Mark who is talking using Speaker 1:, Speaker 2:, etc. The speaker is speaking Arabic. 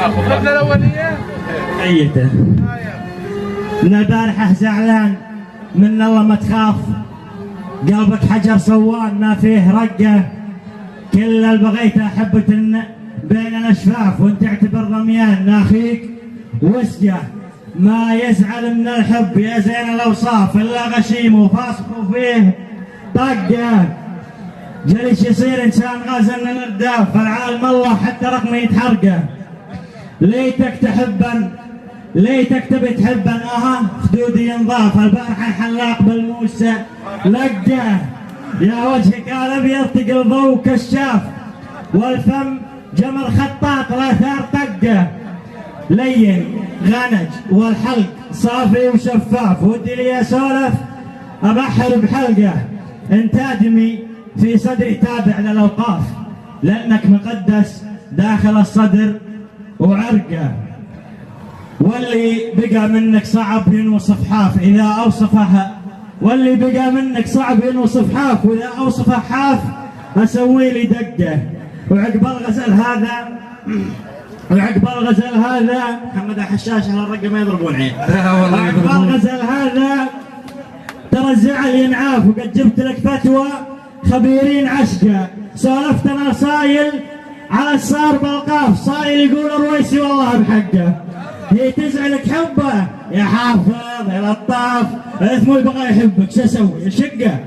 Speaker 1: اخذنا الاوليه
Speaker 2: عيته من البارحة زعلان من الله ما تخاف، قلبك حجر صوان ما فيه رقة، كل اللي بغيته احبك بين الاشفاف، وانت اعتبر رميان اخيك وسقه، ما يزعل من الحب يا زين الاوصاف الا غشيم وفاسق وفيه طقه، جليش يصير انسان غازل من الرداف، العالم الله حتى رقمه يتحرقه، ليتك تحبن ليتك تبي تحبن خدودي ينضاف، البارحة حلاق بالموسى لقه، يا وجهك الابيض تقل ضوء كشاف، والفم جمر خطاط الاثار طقه، لين غنج والحلق صافي وشفاف، ودي لي اسولف ابحر بحلقه، انت ادمي في صدري تابع للاوقاف، لانك مقدس داخل الصدر وعرقه، واللي بقى منك صعب ينوصف حاف اذا اوصفها، واللي بقى منك صعب ينوصف حاف، واذا اوصفه حاف اسوي لي دقه، وعقب الغزل هذا محمد الحشاش على الرقه ما يضربون عين، عقب الغزل هذا ترى الزعل ينعاف، وقد جبت لك فتوى خبيرين عشقه، سولفت انا صايل على الصار بالقاف، صايل يقول الرويسي والله بحقه، هي تزعلك حبه يا حافظ يا لطاف، الاثم بغى يحبك شو اسوي؟ شقه